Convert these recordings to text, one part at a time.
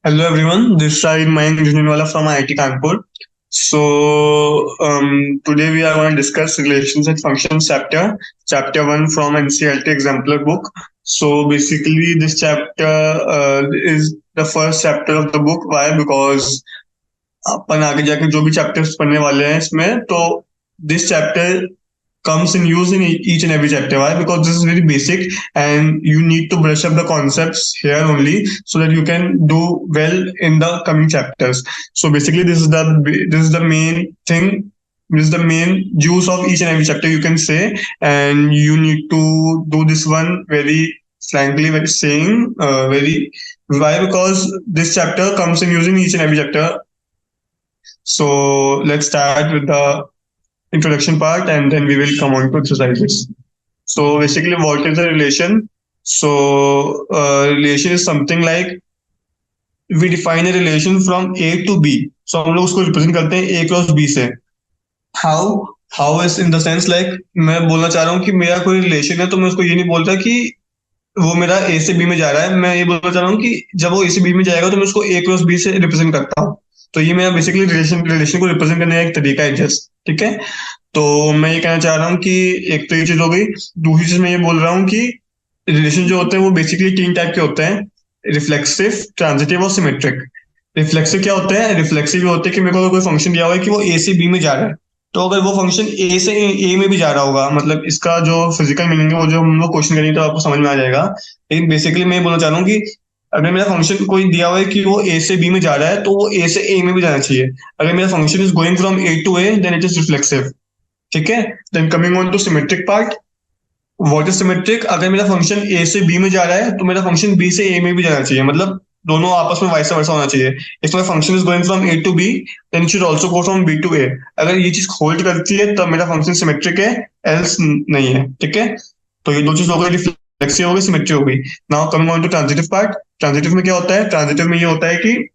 Hello everyone, this side Mayank Junjunwala from IIT Kanpur. Today we are going to discuss relations and functions chapter 1 from NCERT exemplar book. So basically this chapter is the first chapter of the book. Why? Because अपन आगे जाके जो भी chapters पढ़ने वाले हैं इसमें तो this chapter comes in use in each and every chapter. Why? Because this is very basic and you need to brush up the concepts here only so that you can do well in the coming chapters. So basically this is the main thing. This is the main juice of each and every chapter, you can say, and you need to do this one very frankly, very saying very. Why? Because this chapter comes in use in each and every chapter. So let's start with the introduction part and then we will come on to exercises. So basically, what is a relation? So relation is something like we define a relation from A to B. So हम लोग उसको represent करते हैं A cross B से. How is in the sense like मैं बोलना चाह रहा हूँ कि मेरा कोई रिलेशन है तो मैं उसको ये नहीं बोलता कि वो मेरा ए से बी में जा रहा है. मैं ये बोलना चाह रहा हूँ कि जब वो ए से बी में जाएगा तो मैं उसको ए क्रॉस बी से रिप्रेजेंट करता हूँ. तो ये मेरा बेसिकली रिलेशन को रिप्रेजेंट करने का एक तरीका है जस्ट. ठीक है. तो मैं ये कहना चाह रहा हूँ कि एक तो ये चीज हो गई. दूसरी चीज मैं ये बोल रहा हूँ कि रिलेशन जो होते हैं वो बेसिकली तीन टाइप के होते हैं: रिफ्लेक्सिव, ट्रांजिटिव और सिमेट्रिक. रिफ्लेक्सिव क्या होता है? रिफ्लेक्सिव ये होते हैं कि मेरे को कोई फंक्शन दिया हुआ है कि वो ए से बी में जा रहा है, तो अगर वो फंक्शन ए से ए में भी जा रहा होगा, मतलब इसका जो फिजिकल मीनिंग है वो जो हम लोग क्वेश्चन करेंगे तो आपको समझ में आ जाएगा. लेकिन बेसिकली मैं ये बोलना चाह रहा हूँ कि अगर मेरा फंक्शन कोई दिया हुआ है कि वो ए से बी में जा रहा है तो वो ए से ए में भी जाना चाहिए. अगर मेरा function is going from A to A then it is reflexive. ठीक है. Then coming on to symmetric part. What is symmetric? अगर मेरा फंक्शन ए से बी में जा रहा है तो मेरा फंक्शन बी से ए में भी जाना चाहिए, मतलब दोनों आपस में वाइस वर्सा होना चाहिए. If my function is going from A to B then it should also go from B to A. अगर ये चीज होल्ड करती है तब मेरा फंक्शन सिमेट्रिक है, एल्स नहीं है. ठीक है. तो ये दो चीज हो गई, रिफ्लेक्सिव हो गई, सिमेट्रिक हो गई. Now coming on to transitive part. Transitive में क्या होता है? ट्रांजिटिव में ये होता है कि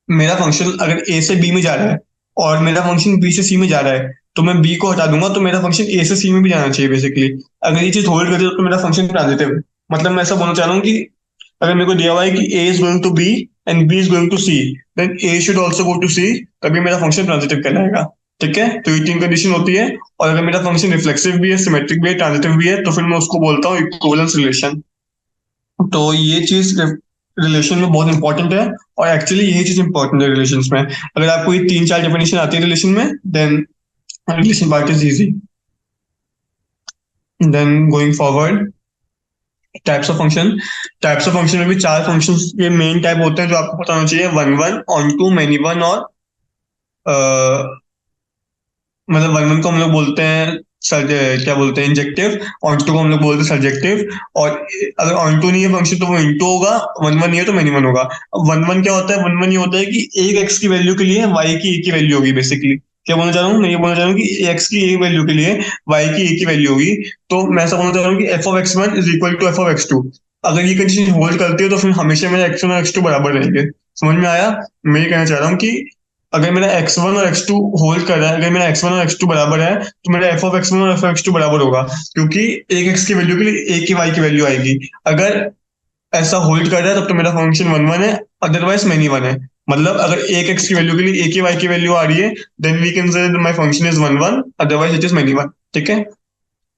मेरा फंक्शन अगर ए से बी में जा रहा है और मेरा फंक्शन बी से सी में जा रहा है तो मैं बी को हटा दूंगा तो मेरा फंक्शन ए से सी में भी जाना चाहिए बेसिकली. अगर ये चीज होल्ड करती है तो मेरा फंक्शन ट्रांजिटिव है. मतलब मैं ऐसा बोलना चाह रहा हूँ कि अगर मेरे को दिया हुआ है कि A is going to B and B is going to C then A should also go to C, तभी मेरा फंक्शन ट्रांजिटिव कहलाएगा. ठीक है. तो ये तीन कंडीशन होती है. और अगर मेरा फंक्शन रिफ्लेक्सिव भी है, सिमेट्रिक भी है, ट्रांजिटिव भी है तो फिर मैं उसको बोलता हूँ इक्विवेलेंस रिलेशन. तो ये चीज रिलेशन में बहुत इंपॉर्टेंट है और एक्चुअली यही चीज इंपॉर्टेंट है रिलेशन में. अगर आपको ये तीन चार डेफिनेशन आती है रिलेशन में then relation part is easy. Then going forward, types of function. Types of function में भी चार फंक्शन के मेन टाइप होते हैं जो आपको पता होना चाहिए: one one, onto, many one और मतलब वन वन को हम लोग बोलते हैं क्या बोलते हैं, इंजेक्टिव. ऑन टू को हम लोग बोलते हैं सब्जेक्टिव. और अगर ऑन टू नहीं है फंक्शन तो वो इनटू होगा. वन वन नहीं है तो मेनी वन होगा. अब वन वन क्या होता है? वन वन ये होता है कि एक एक्स की वैल्यू के लिए वाई की एक ही वैल्यू होगी बेसिकली. क्या बोलना चाह रहा हूँ? मैं ये बोलना चाह रहा हूँ कि एक्स की एक वैल्यू के लिए वाई की एक ही वैल्यू होगी. तो मैं ऐसा बोलना चाह रहा हूँ कि f of x one is equal to f of x two. अगर ये कंडीशन होल्ड करती है तो फिर हमेशा मेरा एक्स वन और एक्स टू बराबर रहेंगे. समझ में आया? मैं ये कहना चाह रहा हूँ कि अगर मेरा x1 और x2 होल्ड कर रहा है, अगर मेरा x1 और x2 बराबर है तो मेरा f ऑफ x1 और f ऑफ x2 बराबर होगा, क्योंकि एक x की वैल्यू के लिए एक ही y की वैल्यू आएगी. अगर ऐसा होल्ड कर रहा है तब तो मेरा फंक्शन वन वन है, अदरवाइज मेनी वन है. मतलब अगर एक x की वैल्यू के लिए एक ही y की वैल्यू आ रही है then we can say my function is one one, otherwise it is many one. ठीक है.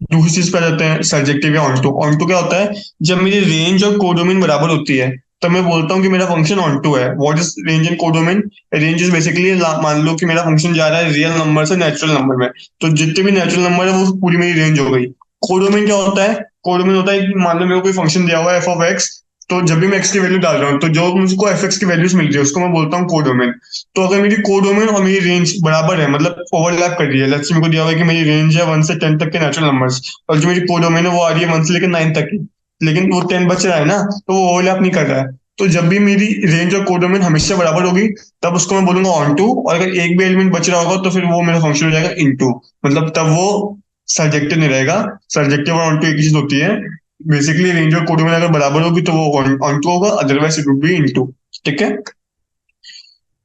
दूसरी चीज पे जाते हैं, सर्जेक्टिव या ऑन टू. ऑन टू क्या होता है? जब मेरी रेंज और कोडोमेन बराबर होती है तो मैं बोलता हूँ कि मेरा फंक्शन ऑन टू है. What is range and codomain? Range is basically, मान लो कि मेरा फंक्शन जा रहा है रियल नंबर से नेचुरल नंबर में, तो जितने भी नेचुरल नंबर है वो पूरी मेरी रेंज हो गई. कोडोमेन क्या होता है? कोडोमेन होता है कि मान लो मेरे को कोई फंक्शन दिया हुआ है एफ ऑफ एक्स, तो जब भी मैं एक्स की वैल्यू डाल रहा हूँ तो जो मुझको एफ एक्स की वैल्यूज मिल रही है उसको मैं बोलता हूँ कोडोमेन. तो अगर मेरी कोडोमेन और मेरी रेंज बराबर है, मतलब ओवरलैप कर रही है, लेट्स से मेरे को दिया हुआ है कि मेरी रेंज है 1 से 10 तक के नेचुरल नंबर्स और जो मेरी कोडोमेन है वो आ रही है 1 से लेकर 9 तक की, लेकिन वो 10 बच रहा है ना, तो वो ओवरलैप नहीं कर रहा है. तो जब भी मेरी रेंज और कोडोमेन हमेशा बराबर होगी तब उसको मैं बोलूंगा ऑन टू. और अगर एक भी एलिमेंट बच रहा होगा तो फिर वो मेरा फंक्शन हो जाएगा इन टू, मतलब तब वो सर्जेक्टिव नहीं रहेगा. सर्जेक्टिव और ऑन टू एक ही चीज होती है. बेसिकली रेंज और कोडोमेन अगर बराबर होगी तो वो ऑन टू होगा, otherwise it would be into. ठीक है.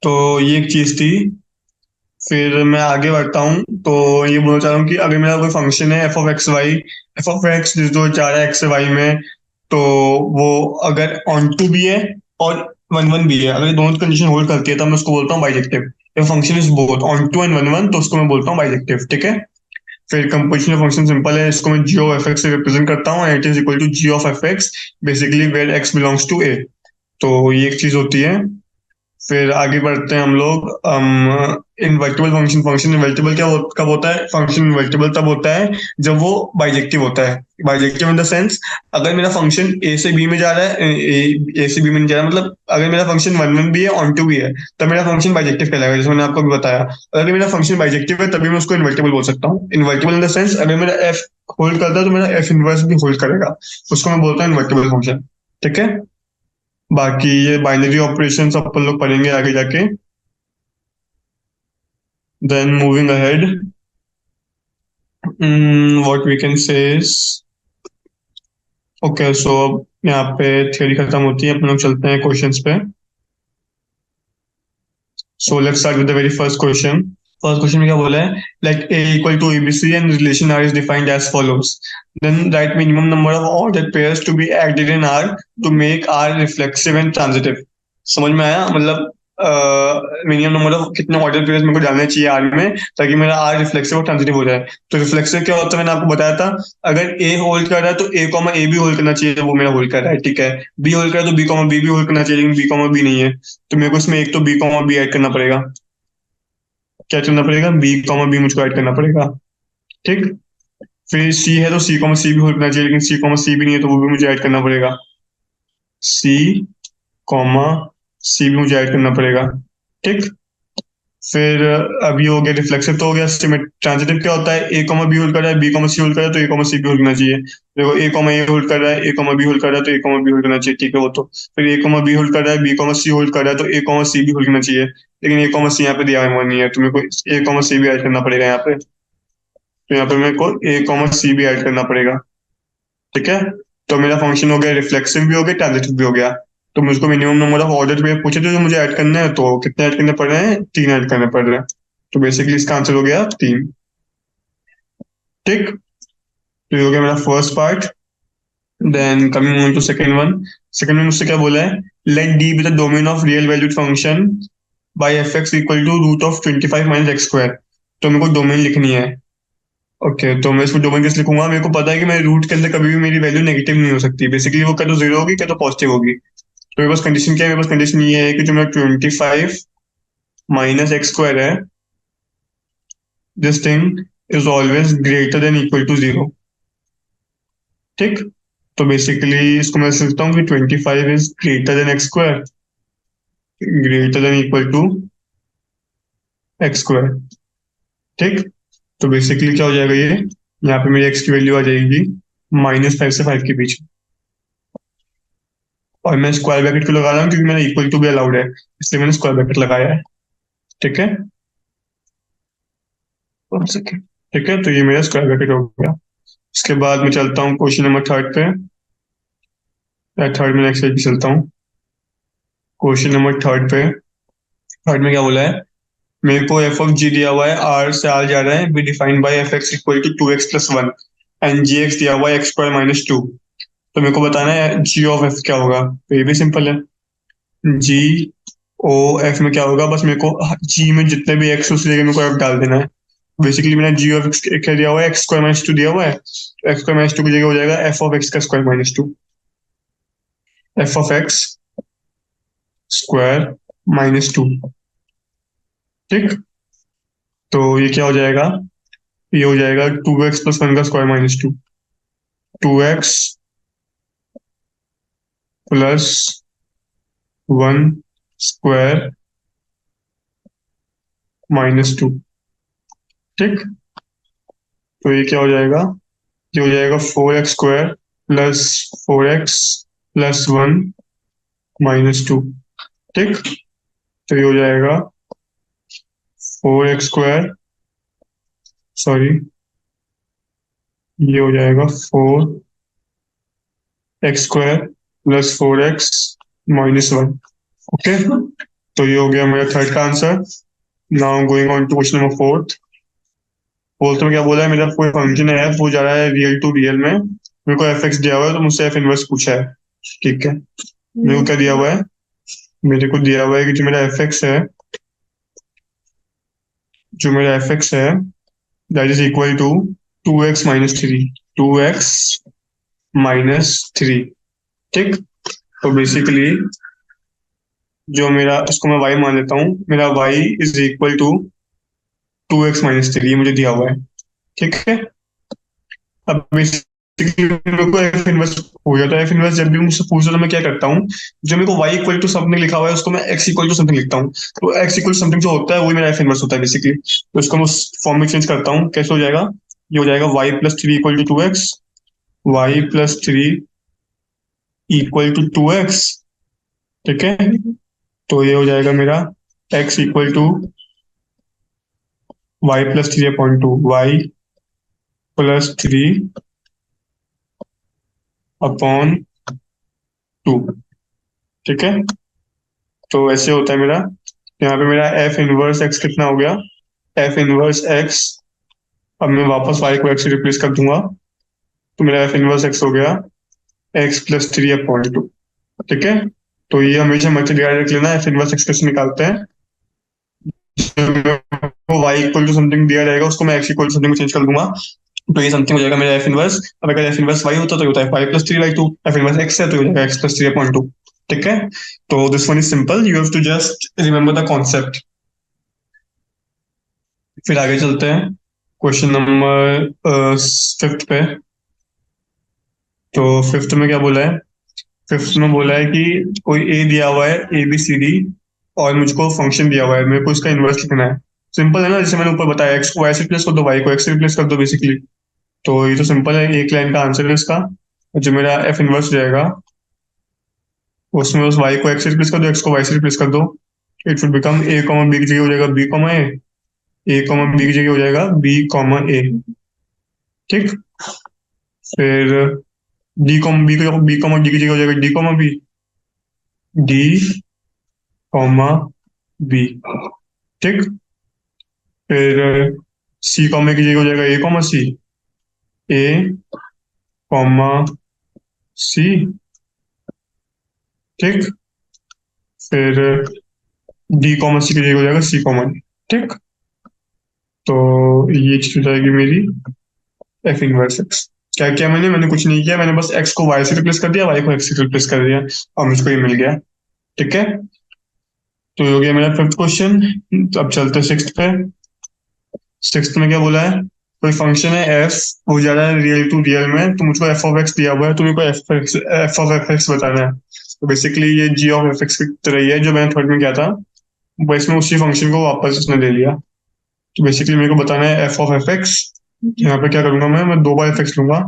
तो ये एक चीज थी. फिर मैं आगे बढ़ता हूँ. तो ये बोलना चाह रहा हूँ कि अगर मेरा कोई फंक्शन है F of x y, f of x जो जा रहा है एक्स से वाई में, तो वो अगर ऑन टू भी है और वन भी है, अगर ये दोनों कंडीशन होल्ड करती है तो मैं उसको बोलता हूँ bijective. If function is both onto and one one तो उसको मैं बोलता हूँ बाइजेक्टिव, ठीक है। फिर कंपोजिशन फंक्शन सिंपल है, इसको मैं जी ऑफ एफ एक्स से रिप्रेजेंट करता हूँ, and it is equal to g of F x, basically where x belongs to A. तो ये एक चीज होती है। फिर आगे बढ़ते हैं हम लोग। इनवर्टिबल फंक्शन, फंक्शन इनवर्टिबल कब होता है? फंक्शन इनवर्टिबल तब होता है जब वो बाइजेक्टिव होता है। बाइजेक्टिव इन द सेंस, अगर मेरा फंक्शन ए से बी में जा रहा है, ए से बी में नहीं जा रहा, मतलब अगर मेरा फंक्शन वन वन भी है ऑन टू भी है, तब मेरा फंक्शन बाइजेक्टिव कहलाएगा, जैसे मैंने आपको भी बताया। अगर मेरा फंक्शन बाइजेक्टिव है तभी मैं उसको इन्वर्टिबल बोल सकता हूँ। इन्वर्टिबल इन द सेंस, अगर मेरा एफ होल्ड करता है तो मेरा एफ इनवर्स भी होल्ड करेगा, उसको मैं बोलता हूँ इन्वर्टिबल फंक्शन, ठीक है। बाकी ये बाइनरी ऑपरेशन अपन लोग पढ़ेंगे आगे जाके। Then moving ahead, what we can say is, okay, so अब यहाँ पे थ्योरी खत्म होती है, अपन लोग चलते हैं क्वेश्चंस पे। So let's start with the very first question. First question में क्या बोला है? Let A equal to ABC and relation R is defined as follows. Then write minimum number of ordered pairs to be added in R to make R reflexive and transitive. समझ में आया? मतलब minimum number of कितने order pairs मेरे को डालने चाहिए are में, ताकि मेरा आर रिफ्लेक्सिव और ट्रांजिटिव हो जाए। तो रिफ्लेक्सिव क्या होता है, मैंने आपको बताया था, अगर ए होल्ड कर रहा है तो ए कॉमा ए भी होल्ड करना चाहिए, वो मेरा होल्ड कर रहा है, ठीक है। बी होल्ड कर रहा है तो बी कॉमा बी भी होल्ड करना चाहिए, लेकिन बी कॉमा बी नहीं है, तो मेरे को इसमें एक तो बी कॉमा बी ऐड करना पड़ेगा। क्या करना पड़ेगा? बी कॉमा बी मुझको ऐड करना पड़ेगा, ठीक। फिर सी है तो सी कॉमा सी भी होल्ड करना चाहिए, लेकिन सी कॉमा सी भी नहीं है, तो वो भी मुझे ऐड करना पड़ेगा। सी कॉमा सी भी मुझे ऐड करना पड़ेगा, ठीक। फिर अब ये हो गया रिफ्लेक्सिव, तो हो गया सिमेट्रिक। ट्रांजिटिव क्या होता है? ए कॉमा बी होल्ड कर रहा है, बी कॉमा सी होल्ड कर रहा है, तो ए कॉमा सी भी होल्ड करना चाहिए। देखो ए कॉमा ए होल्ड कर रहा है, ए कॉमा बी होल्ड कर रहा है, तो ए कॉमा बी होल्ड करना चाहिए, ठीक है वो तो। फिर ए कॉमा बी होल्ड कर रहा है, बी कॉमा सी होल्ड कर रहा है, तो ए कॉमा सी भी होल्ड करना चाहिए, लेकिन ए कॉमा सी यहाँ पे दिया हुआ नहीं है, तो मेरे को ए कॉमा सी भी ऐड करना पड़ेगा यहाँ पे। तो यहाँ पे मेरे को ए कॉमा सी भी ऐड करना पड़ेगा, ठीक है। तो मेरा फंक्शन हो गया, रिफ्लेक्सिव भी हो गया, ट्रांजिटिव भी हो गया। तो मुझको मिनिमम नंबर ऑफ ऑर्डर पे पूछे थे जो मुझे ऐड करने हैं, तो कितने ऐड करने पड़ रहे हैं? 3 ऐड करने पड़ रहे हैं। तो बेसिकली इसका आंसर हो गया 3, ठीक। तो ये हो गया मेरा first part. Then coming on to second one. Second में मुझसे क्या बोला है? Let D be the domain of real valued function by f x equal to root of 25 minus x square. तो मेरे को डोमेन लिखनी है। ओके, तो मैं इसमें डोमेन कैसे लिखूंगा? मेरे को पता है कि मेरे रूट के अंदर कभी भी मेरी वैल्यू नेगेटिव नहीं हो सकती, बेसिकली वो क्या तो जीरो होगी क्या तो पॉजिटिव होगी। तो मेरे पास कंडीशन क्या है? मेरे पास कंडीशन ये है कि जो मेरा 25 माइनस एक्स स्क्वायर है, this thing is always greater than equal to zero, ठीक। तो बेसिकली इसको मैं सोचता हूँ कि 25 is greater than x square, greater than equal to x square, ठीक। तो बेसिकली क्या हो जाएगा ये? यहाँ पे मेरी एक्स की वैल्यू आ जाएगी -5 से 5 के बीच, और मैं स्क्वायर ब्रैकेट को लगा रहा हूँ क्योंकि मैंने इक्वल टू भी अलाउड है, इसलिए मैंने स्क्वायर ब्रैकेट लगाया है, ठीक है। ठीक है, तो ये मेरा स्क्वायर ब्रैकेट हो गया। इसके बाद मैं चलता हूँ क्वेश्चन नंबर थर्ड पे, या थर्ड में नेक्स्ट पेज चलता हूँ। क्वेश्चन नंबर थर्ड पे, थर्ड में क्या बोला है? मेरे को एफ ऑफ जी दिया हुआ है, आर से आर जा रहा है, be defined by f x equal to 2x plus 1 and g x दिया हुआ है एक्स स्क्वायर माइनस 2। तो मेरे को बताना है जी ऑफ एफ क्या होगा। तो ये भी सिंपल है, जी ओ एफ में क्या होगा, बस मेरे को जी में जितने भी एक्स उस जगह मेरे को एफ डाल देना है। बेसिकली मैंने जी ऑफ एक्स क्या दिया हुआ है? एक्स स्क्वायर माइनस 2 दिया हुआ है, तो एक्स स्क्वायर माइनस 2 की जगह हो जाएगा एफ ऑफ एक्स का square minus 2, F of X square -2, ठीक। तो ये क्या हो जाएगा? ये हो जाएगा 2x प्लस 1 का स्क्वायर -2, 2x प्लस 1 स्क्वायर -2, ठीक। तो ये क्या हो जाएगा? ये हो जाएगा 4x square plus 4x plus 1 -2, ठीक। तो ये हो जाएगा 4x स्क्वायर, सॉरी, ये हो जाएगा 4x square plus 4x -1, okay. तो ये हो गया मेरा थर्ड का answer. Now going on to question number fourth. Fourth में क्या बोला है? मेरा कोई फंक्शन है वो जा रहा है रियल टू रियल में, मेरे को एफ एक्स दिया हुआ है, तो मुझसे एफ इनवर्स पूछा है, ठीक है। मेरे को क्या दिया हुआ है? मेरे को दिया हुआ है कि जो मेरा एफ एक्स है that is equal to 2x-3, 2x-3। ठीक। तो बेसिकली जो मेरा, इसको मैं y मान लेता हूँ, मेरा y is equal to 2x-3, मुझे दिया हुआ है। ठीक है। अब बेसिकली मेरे को एफ इनवर्स हो जाता है। एफ इनवर्स जब भी मुझसे पूछता है तो मैं क्या करता हूँ, जो मेरे को y इक्वल टू समथिंग लिखा हुआ है उसको मैं x इक्वल टू समथिंग लिखता हूँ। तो x इक्वल समथिंग जो होता है वही मेरा एफ इनवर्स होता है बेसिकली। तो इसको मैं उस फॉर्म में चेंज करता हूँ। कैसे हो जाएगा? ये हो जाएगा y+3 equal to 2x, y+3 equal to 2x। ठीक है। तो ये हो जाएगा मेरा x equal to y+3/2, y+3 upon 2। ठीक है। तो ऐसे होता है मेरा। यहाँ पे मेरा एफ इनवर्स एक्स कितना हो गया? एफ इनवर्स एक्स, अब मैं वापस y को x से रिप्लेस कर दूंगा, तो मेरा एफ इनवर्स एक्स हो गया x+3/2। ठीक है। तो ये हमेशा मल्टी डिवाइड रख लेना, एफ इनवर्स एक्स कैसे निकालते हैं। तो y इक्वल टू समथिंग दिया रहेगा उसको मैं x इक्वल टू समथिंग में चेंज कर दूंगा, तो ये समथिंग हो जाएगा मेरा एफ इनवर्स। अब अगर एफ इनवर्स y होता तो ये होता है y+3/2, एफ इनवर्स x है तो ये हो जाएगा x+3/2। ठीक है। तो this one is simple, you have to just remember the concept. फिर आगे चलते हैं क्वेश्चन नंबर 5 पे। तो 5 में क्या बोला है? 5 में बोला है कि कोई ए दिया हुआ है ABCD, और मुझको फंक्शन दिया हुआ है, मेरे को इसका इन्वर्स लिखना है। सिंपल है ना, जैसे मैंने ऊपर बताया, एक्स को वाई से रिप्लेस कर दो, वाई को एक्स से रिप्लेस कर दो बेसिकली। तो ये तो सिंपल है, एक लाइन का आंसर है इसका। जो मेरा एफ इनवर्स रहेगा उसमें उस वाई को एक्स से रिप्लेस कर दो, एक्स को वाई से रिप्लेस कर दो। It would become A comma B की जगह हो जाएगा B comma A comma B की जगह हो जाएगा बी कॉमा ए। ठीक। फिर बी कॉमा डी की जगह हो जाएगा D comma B, D comma B. ठीक। फिर सी कॉमा की जगह हो जाएगा ए कॉमा सी, ए कॉमा सी। ठीक। फिर डी कॉमा सी की जगह हो जाएगा सी कॉमा डी। ठीक। तो ये चीज हो जाएगी मेरी एफ इनवर्स एक्स। क्या किया मैंने कुछ नहीं किया, मैंने बस एक्स को वाई से रिप्लेस कर दिया, वाई को एक्स से रिप्लेस कर दिया, और मुझको ये मिल गया। ठीक है। तो ये हो गया मेरा 5th क्वेश्चन। तो अब चलते हैं 6th पे। 6th में क्या बोला है? कोई फंक्शन है एफ, वो जा रहा है रियल टू रियल में, तो मुझको एफ ऑफ एक्स दिया हुआ है, तो मेरे को एफ ऑफ एफ एक्स बताना है। तो बेसिकली ये जी ऑफ एफ एक्स की तरह ही है जो मैंने थर्ड में किया था, बस इसमें उसी फंक्शन को वापस इसने ले लिया। तो बेसिकली मेरे को बताना है एफ ऑफ एफ एक्स। यहाँ पे क्या करूंगा, मैं दो बार एफ एक्स लूंगा।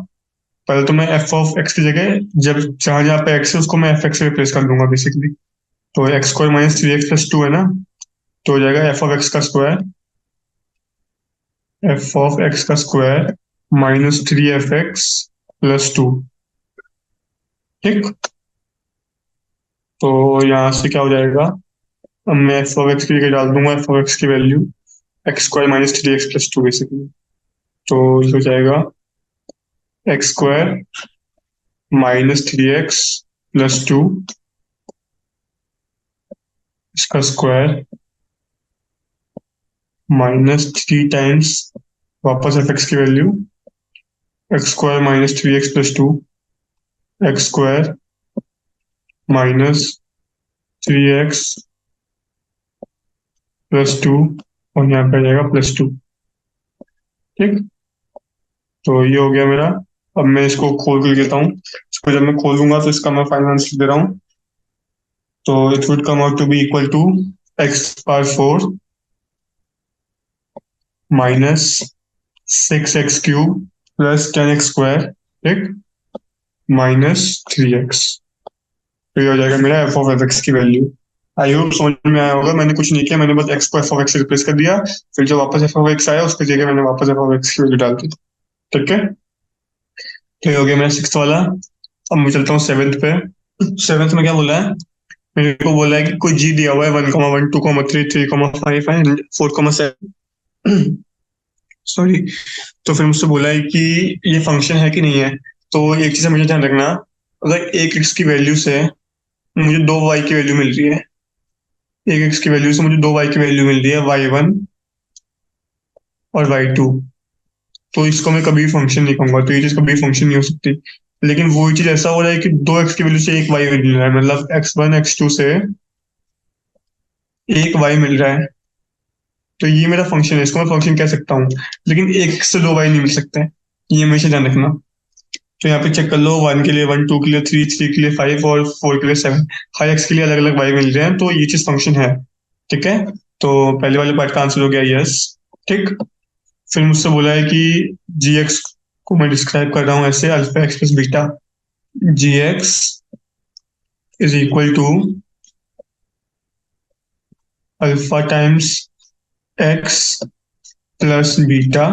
पहले तो मैं एफ ऑफ एक्स की जगह जब जहां जहाँ पे एक्स है उसको मैं एफ एक्स से रिप्लेस कर दूंगा बेसिकली। तो एक्स स्क्वायर माइनस 3x+2 है ना, तो हो जाएगा एफ ऑफ एक्स का स्क्वायर, एफ ऑफ एक्स का स्क्वायर माइनस 3f(x+2). ठीक। तो यहाँ से क्या हो जाएगा, अब मैं एफ ऑफ एक्स की जगह डाल दूंगा एफ ऑफ एक्स की value x square minus 3x+2 basically. तो ये हो जाएगा एक्स स्क्वायर माइनस 3x+2, इसका स्क्वायर माइनस 3 टाइम्स वापस एफ एक्स की value x square minus 3x+2, x square minus 3x+2, और यहाँ पे आ जाएगा +2। ठीक। तो ये हो गया मेरा। अब मैं इसको खोल के लेता हूँ, इसको जब मैं खोलूंगा तो इसका मैं फाइनल आंसर दे रहा हूँ। तो it would come out to be equal to x⁴ minus 6x³ plus 10x²। ठीक। Minus 3x। तो ये हो जाएगा मेरा एफ ऑफ एफ एक्स की वैल्यू। आई होप समझ में आया होगा। मैंने कुछ नहीं किया, मैंने बस एक्स को एफ ऑफ एक्स से रिप्लेस कर दिया, फिर जो वापस एफ ऑफ एक्स आया उसकी जगह मैंने वापस एफ ऑफ एक्स की वैल्यू डाल दी। ठीक है। तो ये हो गया मेरा 6th वाला। अब मैं चलता हूँ 7th पे। 7th में क्या बोला है? मेरे को बोला है कि कोई जी दिया हुआ है 1,1, 2,3, 3,5 एंड 4,7। सॉरी। तो फिर मुझसे बोला है कि ये फंक्शन है कि नहीं है। तो एक चीज मुझे ध्यान रखना, अगर एक एक्स की वैल्यू से मुझे 2 वाई की वैल्यू मिल रही है, एक एक्स की वैल्यू से मुझे दो वाई की वैल्यू मिल रही है, y1 और y2। तो इसको मैं कभी फंक्शन नहीं कहूंगा, तो ये चीज कभी फंक्शन नहीं हो सकती। लेकिन वो चीज ऐसा हो रहा है कि दो एक्स की वैल्यू से एक वाई मिल रहा है, मतलब x1 x2 से एक वाई मिल रहा है, तो ये मेरा फंक्शन है, इसको मैं फंक्शन कह सकता हूँ। लेकिन एक से दो वाई नहीं मिल सकते हैं, ये हमेशा ध्यान रखना। तो यहाँ पे चेक कर लो, वन के लिए वन, टू के लिए थ्री, थ्री के लिए फाइव और फोर के लिए सेवन, हर एक्स के लिए अलग अलग वाई मिल रहे हैं, तो ये चीज फंक्शन है। ठीक है, तो पहले वाले पार्ट का आंसर हो गया यस। ठीक, फिर मुझसे बोला है कि जी एक्स को मैं डिस्क्राइब कर रहा हूँ ऐसे, alpha X plus beta. G X is equal to alpha times X plus beta.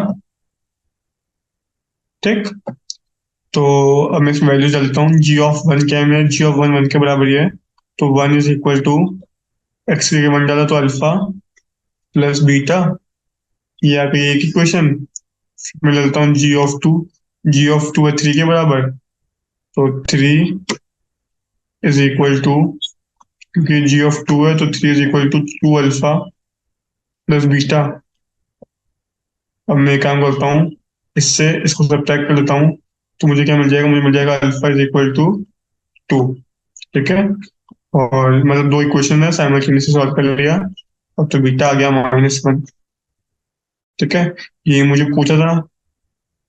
ठीक, तो अब मैं इसमें वैल्यू डालता हूँ। जी ऑफ वन क्या है मेरा, जी ऑफ वन वन के बराबर ही है, तो one is equal to X के लिए वन डाला तो अल्फा प्लस बीटा, ये आ गई एक इक्वेशन। मैं डालता हूँ जी ऑफ टू है थ्री के बराबर, तो थ्री इज इक्वल टू, क्योंकि जी ऑफ टू है तो three is equal to two alpha plus beta. अब मैं एक काम करता हूँ, इससे इसको सब्ट्रैक्ट कर लेता हूँ, तो मुझे क्या मिल जाएगा, मुझे मिल जाएगा alpha is equal to two. ठीक है, और मतलब दो इक्वेशन है, साइमल्टेनियसली सॉल्व कर लिया। अब तो बीटा आ गया -1। ठीक है, ये मुझे पूछा था,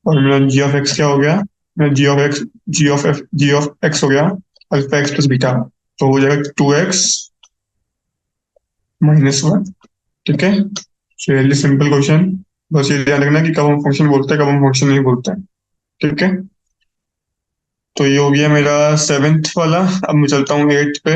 और मेरा जी ऑफ एक्स क्या हो गया, मेरा जी ऑफ एक्स हो गया अल्फा एक्स प्लस बीटा, तो हो जाएगा 2x -1। ठीक है, रियली सिंपल क्वेश्चन। बस ये ध्यान रखना कि कब हम फंक्शन बोलते हैं, कब हम फंक्शन नहीं बोलते हैं। ठीक है, तो ये हो गया मेरा सेवेंथ वाला। अब मैं चलता हूँ एट्थ पे।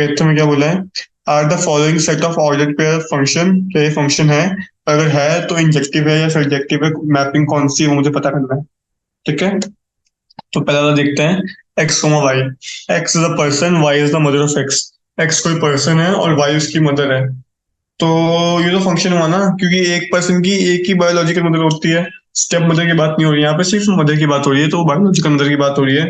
एट्थ में क्या बोला है, are the following set of ordered pair function, क्या ये फंक्शन है, अगर है तो इंजेक्टिव है या सब्जेक्टिव है, मैपिंग कौन सी है वो मुझे पता करना है। ठीक है, तो पहला वाला देखते हैं, X comma Y. X is a person, Y is the mother of X. X कोई पर्सन है और वाई उसकी मदर है, तो ये तो फंक्शन हुआ ना, क्योंकि एक पर्सन की एक ही बायोलॉजिकल मदर होती है, स्टेप मदर की बात नहीं हो रही है यहाँ पे, सिर्फ मदर की बात हो रही है, तो बायोलॉजिकल मदर की बात हो रही है।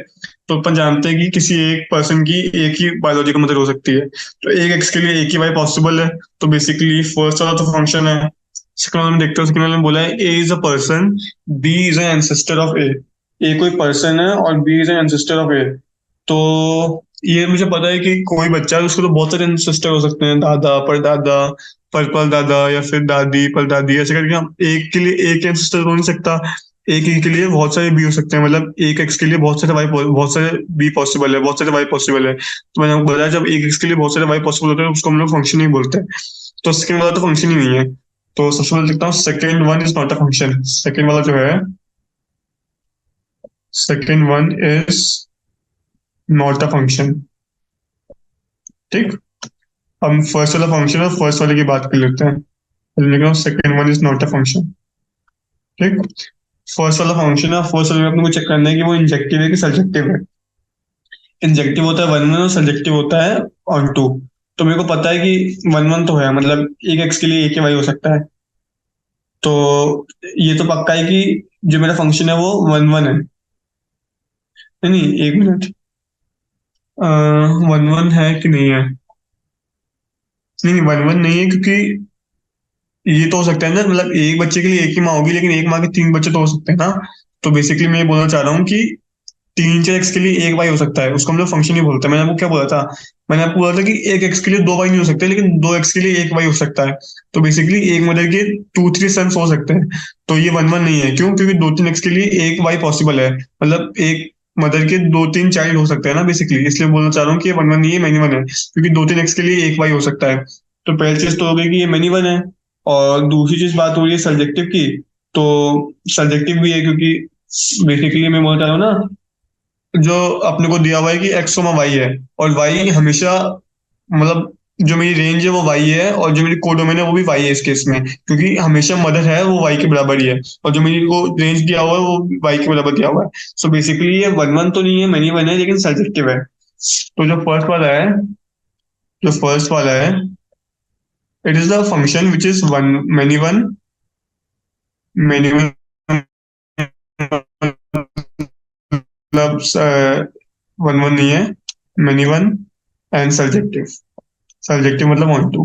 तो अपन जानते हैं कि किसी एक पर्सन की एक ही बायोलॉजिकल मदर हो सकती है, तो एक एक्स के लिए एक ही वाई पॉसिबल है, तो बेसिकली फर्स्ट वाला तो फंक्शन है। सेकंड वाला में देखते हैं, सेकंड वाले में बोला है A is a person, B is an ancestor of A. A कोई पर्सन है और B is an ancestor of A, तो ये मुझे पता है कि कोई बच्चा है उसको तो बहुत सारे एंसेस्टर हो सकते हैं, दादा, परदादा, पर दादा, या फिर दादी, परदादी, ऐसे करके हम एक के लिए एक एंसेस्टर हो नहीं सकता, एक ही के लिए बहुत सारे बी हो सकते हैं, मतलब एक एक्स के लिए बहुत सारे वाई, बहुत सारे बी पॉसिबल है, बहुत सारे वाई पॉसिबल है। तो मैंने आपको बताया जब एक एक्स के लिए बहुत सारे वाई पॉसिबल होते हैं उसको हम लोग फंक्शन नहीं बोलते हैं। तो सेकंड वाला तो फंक्शन ही नहीं है, तो सबसे पहले लिखता हूँ second one is not a function. Second वाला जो है, second one is not a function. ठीक, हम फर्स्ट वाला फंक्शन और फर्स्ट वाले की बात कर लेते हैं। पहले लिख रहा हूँ second one is not a function. ठीक, फर्स्ट वाला फंक्शन है, फर्स्ट वाले में अपने को चेक करना है कि वो इंजेक्टिव है कि सब्जेक्टिव है। इंजेक्टिव होता है वन वन और सब्जेक्टिव होता है ऑन टू। तो मेरे को पता है कि वन वन तो है, मतलब एक एक्स के लिए एक ही वाई हो सकता है, तो ये तो पक्का है कि जो मेरा फंक्शन है वो वन वन है। नहीं नहीं, एक मिनट, वन वन है कि नहीं है, नहीं नहीं वन वन नहीं है, क्योंकि ये तो हो सकता है ना, मतलब एक बच्चे के लिए एक ही माँ होगी, लेकिन एक माँ के तीन बच्चे तो हो सकते हैं ना। तो बेसिकली मैं ये बोलना चाह रहा हूँ कि तीन चार एक्स के लिए एक वाई हो सकता है, उसको हम लोग फंक्शन ही बोलते हैं। मैंने आपको क्या बोला था, मैंने आपको बोला था कि एक एक्स के लिए दो वाई नहीं हो सकते, लेकिन दो एक्स के लिए एक वाई हो सकता है। तो बेसिकली एक मदर के टू थ्री सन्स हो सकते हैं, तो ये वन वन नहीं है। क्यों, क्योंकि दो तीन एक्स के लिए एक वाई पॉसिबल है, मतलब एक मदर के दो तीन चाइल्ड हो सकते हैं ना बेसिकली, इसलिए बोलना चाह रहा हूँ कि ये वन वन नहीं है, मैनी वन है, क्योंकि दो तीन एक्स के लिए एक वाई हो सकता है। तो पहली चीज तो हो गई कि ये मैनी वन है, और दूसरी चीज बात हो रही है सब्जेक्टिव की, तो सब्जेक्टिव भी है, क्योंकि बेसिकली मैं बोलता हूँ ना, जो अपने को दिया हुआ है कि एक्स वाई है, और वाई हमेशा, मतलब जो मेरी रेंज है वो वाई है, और जो मेरी कोडोमेन है वो भी वाई है इस केस में, क्योंकि हमेशा मदर है वो वाई के बराबर ही है, और जो मेरी को रेंज दिया हुआ है वो वाई के बराबर दिया हुआ है। सो बेसिकली ये वन वन तो नहीं है, मैनी वन है, लेकिन सब्जेक्टिव है। तो जो फर्स्ट वाला है, it is the function which is one, many one मतलब वन वन नहीं है, many one and subjective. Surjective मतलब ऑन टू।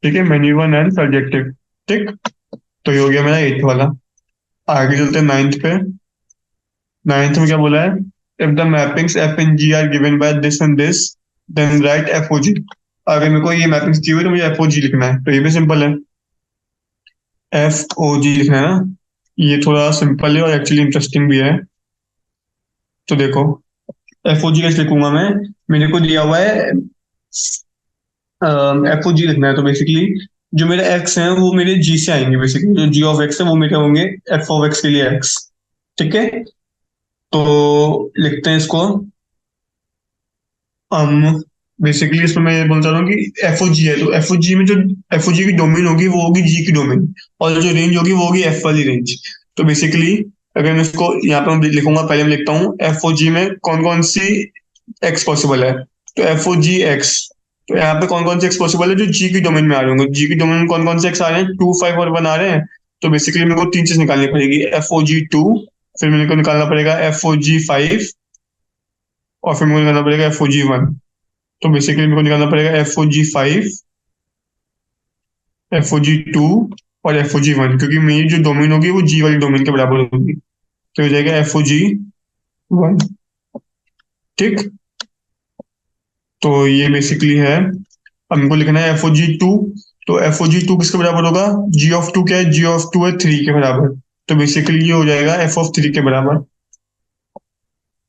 ठीक है, मेन्यू वन एंड सर्जेक्टिव। ठीक, तो ये हो गया मेरा एट वाला। आगे चलते हैं नाइन्थ पे। नाइन्थ में क्या बोला है, if the mappings f and ji are given by this and this then right f O g. अगर मेरे को ये मैपिंग्स चाहिए हुई तो मुझे एफ ओ जी लिखना है, तो ये भी सिंपल है, एफ ओ जी लिखना है ना। ये थोड़ा सिंपल है और एक्चुअली इंटरेस्टिंग भी है। तो देखो, एफ ओ जी कैसे लिखूंगा मैं, मेरे को दिया हुआ है एफ ओ जी लिखना है, तो बेसिकली जो मेरे एक्स हैं वो मेरे जी से आएंगे, बेसिकली जो जी ऑफ एक्स है वो मेरे होंगे एफ ऑफ एक्स के लिए एक्स। ठीक है, तो लिखते हैं इसको हम। बेसिकली इसमें मैं ये बोलना चाह रहा हूँ कि एफ ओ जी है, तो एफ ओ जी में जो एफ ओ जी की डोमेन होगी वो होगी जी की डोमेन, और जो रेंज होगी वो होगी एफ वाली रेंज। तो बेसिकली अगर मैं इसको यहाँ पे मैं लिखूंगा, पहले मैं लिखता हूँ एफ ओ जी में कौन कौन सी एक्स पॉसिबल है। तो एफ ओ जी एक्स, तो यहाँ पे कौन कौन से एक्स पॉसिबल है जो जी की डोमेन में आ रहे होंगे, जी की डोमेन में कौन कौन से एक्स आ रहे हैं, टू फाइव और वन आ रहे हैं। तो बेसिकली मेरे को तीन चीज निकालनी पड़ेगी, एफ ओ जी टू, फिर मेरे को निकालना पड़ेगा एफ ओ जी फाइव, और फिर मेरे को निकालना पड़ेगा एफ ओ जी वन। तो बेसिकली मेरे को निकालना पड़ेगा एफ ओ जी फाइव, एफ ओ जी टू और एफ ओ जी वन, क्योंकि मेरी जो डोमेन होगी वो जी वाली डोमेन के बराबर होगी। तो हो जाएगा एफ ओ जी वन। ठीक, तो ये बेसिकली है। अब हमको लिखना है एफ ओ जी टू। तो एफ ओ जी टू किसके बराबर होगा, जी ऑफ टू क्या है, जी ऑफ टू है थ्री के बराबर। तो बेसिकली ये हो जाएगा एफ ऑफ थ्री के बराबर।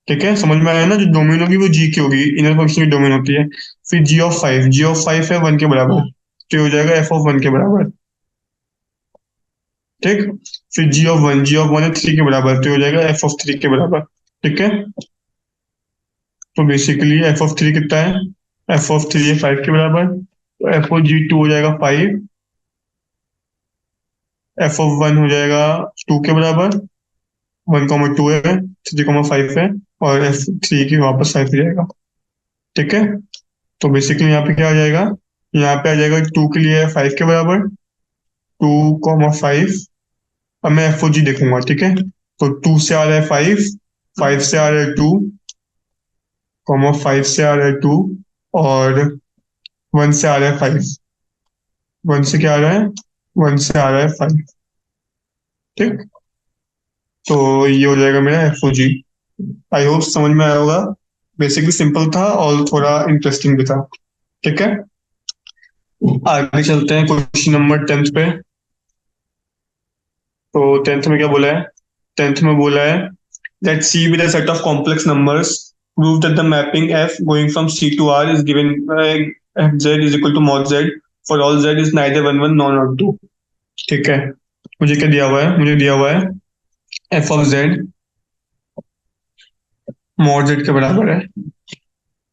ठीक है, समझ में आया ना, जो डोमेन होगी वो जी की होगी, इनर फंक्शन की डोमेन होती है। फिर g of five, g of five है वन के बराबर, तो ये हो जाएगा एफ ऑफ वन के बराबर। ठीक, फिर जी ऑफ वन है थ्री के बराबर, तो ये हो जाएगा एफ ऑफ थ्री के बराबर। ठीक है, तो बेसिकली एफ ऑफ थ्री कितना है, एफ ऑफ थ्री है फाइव के बराबर, तो एफ ओ जी टू हो जाएगा फाइव, एफ ऑफ वन हो जाएगा टू के बराबर, वन कॉमा टू है, थ्री कॉमा फाइव है, और एफ थ्री की वापस फाइव हो जाएगा। ठीक है, तो बेसिकली यहाँ पे क्या आ जाएगा, यहाँ पे आ जाएगा टू के लिए फाइव के बराबर, टू कॉमा फाइव। अब मैं एफ ओ जी देखूंगा। ठीक है, तो टू से आ रहा है फाइव, फाइव से आ रहा है टू, कॉमा फाइव से आ रहा है टू, और वन से आ रहा है फाइव, वन से क्या आ रहा है, वन से आ रहा है फाइव। ठीक, तो ये हो जाएगा मेरा एफ ओ जी। आई होप समझ में आया होगा, बेसिकली सिंपल था और थोड़ा इंटरेस्टिंग भी था। ठीक है, आगे चलते हैं क्वेश्चन नंबर टेंथ पे। तो टेंथ में क्या बोला है, टेंथ में बोला है that C with a set of complex numbers prove that the mapping f going from C to R is given by z is equal to mod z for all z is neither one one nor not two। ठीक है, मुझे क्या दिया हुआ है, मुझे दिया हुआ है f of z mod z के बराबर है,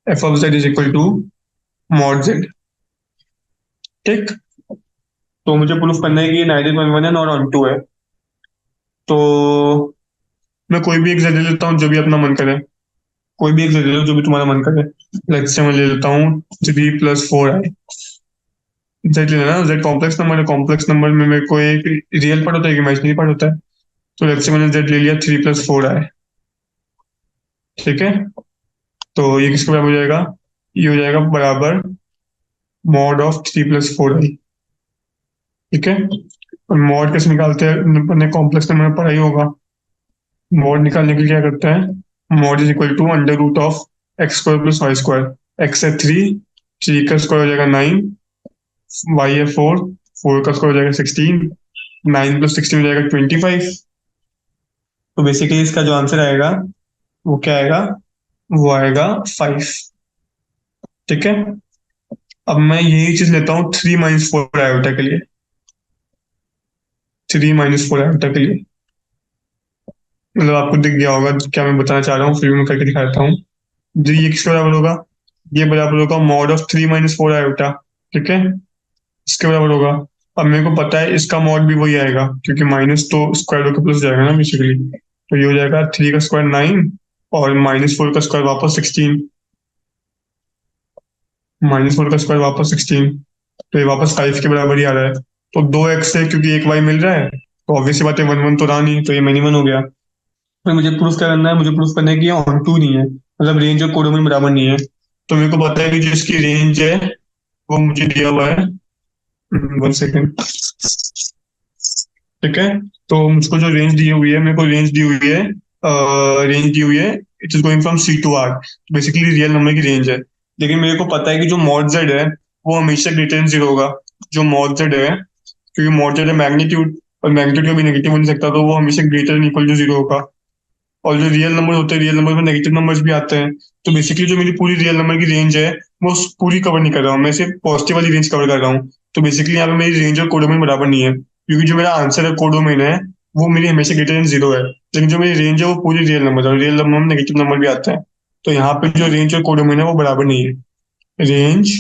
f of z is equal to mod z। ठीक, तो मुझे प्रूफ करना है कि ये नाइदर वन वन है नॉट ऑन टू है। तो मैं कोई भी एक z ले लेता हूँ, जो भी अपना मन करे, कोई भी एक z ले लो जो भी तुम्हारा मन करे। लेट्स से मैं ले लेता हूँ थ्री प्लस फोर आई। जेड लेना ना, जेड कॉम्प्लेक्स नंबर है, कॉम्प्लेक्स नंबर में मेरे को एक रियल पार्ट होता है, एक इमेजिनरी पार्ट होता है। तो लेट्स से मैंने जेड ले लिया थ्री प्लस फोर आई। ठीक है, तो ये किसके बराबर हो जाएगा, ये हो जाएगा बराबर mod of three plus four i. ठीक है, और मॉड कैसे निकालते हैं, अपने कॉम्प्लेक्स नंबर में पढ़ा ही होगा। मॉड निकालने के लिए क्या करते हैं, mod is equal to under root of X square plus Y square. X है थ्री, थ्री का स्क्वायर हो जाएगा नाइन, वाई है फोर, फोर का स्क्वायर हो जाएगा सिक्सटीन, नाइन प्लस सिक्सटीन हो जाएगा ट्वेंटी फाइव। तो बेसिकली इसका जो आंसर आएगा वो क्या आएगा, वो आएगा फाइव। ठीक है, अब मैं यही चीज लेता हूँ थ्री माइनस फोर आयोटा के लिए, थ्री माइनस फोर आयोटा के लिए। मतलब आपको दिख गया होगा क्या मैं बताना चाह रहा हूँ, फिर भी मैं करके दिखाता हूँ। जो ये किसके बराबर होगा, ये बराबर होगा mod of three minus four iota. ठीक है, इसके बराबर होगा। अब मेरे को पता है इसका मॉड भी वही आएगा, क्योंकि माइनस तो स्क्वायर रूट के प्लस जाएगा ना बेसिकली। तो ये हो जाएगा थ्री का स्क्वायर नाइन, और माइनस फोर का स्क्वायर वापस सिक्सटीन, माइनस फोर का स्क्वायर वापस सिक्सटीन, तो ये वापस फाइव के बराबर ही आ रहा है। तो दो एक्स है क्योंकि एक वाई मिल रहा है, तो ऑब्वियसली बात है वन वन तो रहा नहीं, तो ये मिनिमम हो गया। फिर मुझे प्रूफ क्या करना है, मुझे प्रूफ करना है कि ये ऑन टू नहीं है, मतलब रेंज और कोडोमेन बराबर नहीं है। तो मेरे को पता है कि जो इसकी रेंज है वो मुझे दिया हुआ है। 1 सेकेंड। ठीक है, तो मुझको जो रेंज दी हुई है, मेरे को रेंज दी हुई है, it is going from C to R। Basically real number की रेंज है। लेकिन मेरे को पता है कि जो मॉड जेड है वो हमेशा ग्रेटर देन जीरो होगा। जो मॉड जेड है, क्योंकि मॉड जेड है मैग्नीट्यूड, और मैग्नीट्यूड कभी नेगेटिव हो नहीं सकता, तो वो हमेशा greater than equal to zero होगा। और जो रियल नंबर होते हैं, रियल नंबर में नेगेटिव नंबर्स भी आते हैं। तो बेसिकली जो मेरी पूरी रियल नंबर की रेंज है, वो पूरी कवर नहीं कर रहा हूँ, मैं सिर्फ पॉजिटिव वाली रेंज कवर कर रहा हूँ। तो बेसिकली यहाँ पे मेरी रेंज और कोडोमेन बराबर नहीं है, क्योंकि जो मेरा आंसर है कोडोमेन है, वो मेरी हमेशा ग्रेटर देन जीरो है। लेकिन जो मेरी रेंज है वो पूरी रियल नंबर है, और रियल नंबर में नेगेटिव नंबर भी आते हैं। तो यहाँ पे जो रेंज और कोडोमेन है वो बराबर नहीं है। Range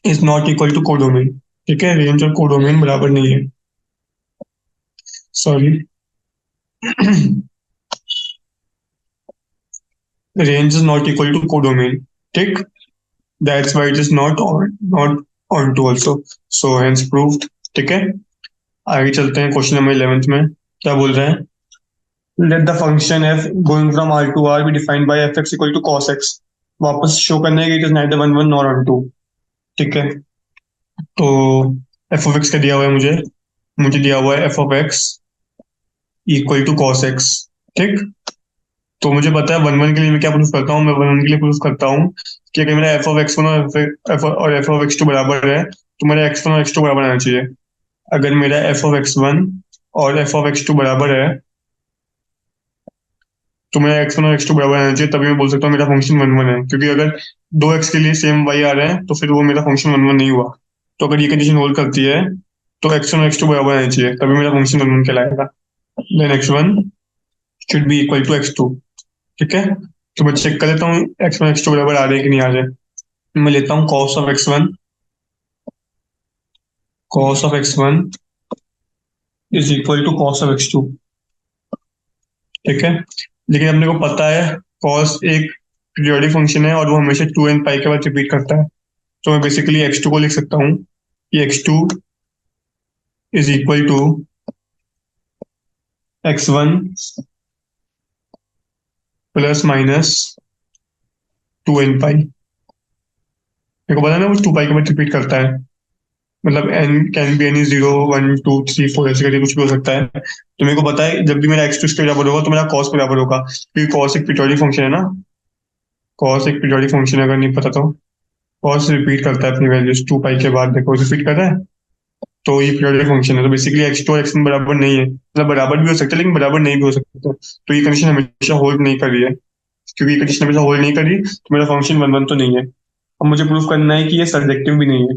is not equal to codomain. ठीक है, रेंज और कोडोमेन बराबर नहीं है। Sorry. Range is not equal to codomain. ठीक, that's why it is not to also. So hence proved. ठीक है, आगे चलते हैं क्वेश्चन नंबर 11 में। क्या बोल रहे हैं? Let the function f going from r to r be defined by fx equal to cos x। वापस शो करना है कि it is neither one one nor onto. ठीक है, तो एफ ऑफ एक्स का दिया हुआ है मुझे। मुझे दिया हुआ है F of X equal to cos X. ठीक, तो मुझे पता है वन वन के लिए मैं क्या प्रूफ करता हूँ। मैं वन वन के लिए प्रूफ करता हूँ कि अगर मेरा एफ ऑफ एक्स वन और एफ ऑफ एक्स टू बराबर है, तो मेरा एक्स वन और एक्स टू बराबर आना चाहिए। अगर मेरा एफ ऑफ एक्स वन और एफ ऑफ एक्स टू बराबर है, तो मेरा एक्स वन और एक्स टू बराबर आना चाहिए, तभी मैं बोल सकता हूँ मेरा फंक्शन वन वन है। क्योंकि अगर दो एक्स के लिए सेम वाई आ रहे हैं, तो फिर वो मेरा फंक्शन वन वन नहीं हुआ। तो अगर ये कंडीशन होल्ड करती है, तो एक्स वन और एक्स टू बराबर आना चाहिए, तभी मेरा फंक्शन वन वन कहलाएगा। Then X one should be equal to X two. ठीक है, तो मैं चेक कर लेता हूँ एक्स वन एक्स टू बराबर आ रहे हैं कि नहीं आ रहे। मैं लेता हूँ cos of x one. Cos of x one is equal to cos of x two. ठीक है, लेकिन अपने को पता है कॉस एक पीरियोडिक फंक्शन है, और वो हमेशा टू एन पाई के बाद रिपीट करता है। तो मैं बेसिकली एक्स टू को लिख सकता हूँ कि x two is equal to x one plus minus two n pi. मेरे को पता है ना वो टू पाई के बाद रिपीट करता है। मतलब N can be any zero one two three four ऐसे करके कुछ भी हो सकता है। तो मेरे को पता है जब भी मेरा एक्स टू इसके बराबर होगा, तो मेरा कॉस बराबर होगा, क्योंकि कॉस एक पीरियोडिक फंक्शन है ना। कॉस एक पीरियोडिक फंक्शन है, अगर नहीं पता तो। कॉस रिपीट करता है अपनी वैल्यूज टू पाई के बाद, देखो रिपीट कर रहा है। तो ये पीरियोडिक फंक्शन है, तो बेसिकली एक्स टू और एक्स वन बराबर नहीं है। मतलब बराबर भी हो सकता है, लेकिन बराबर नहीं भी हो सकता। तो ये कंडीशन हमेशा होल्ड नहीं कर रही है। क्योंकि ये कंडीशन हमेशा होल्ड नहीं कर रही, तो मेरा फंक्शन वन वन तो नहीं है। अब मुझे प्रूफ करना है कि ये सर्जेक्टिव भी नहीं है।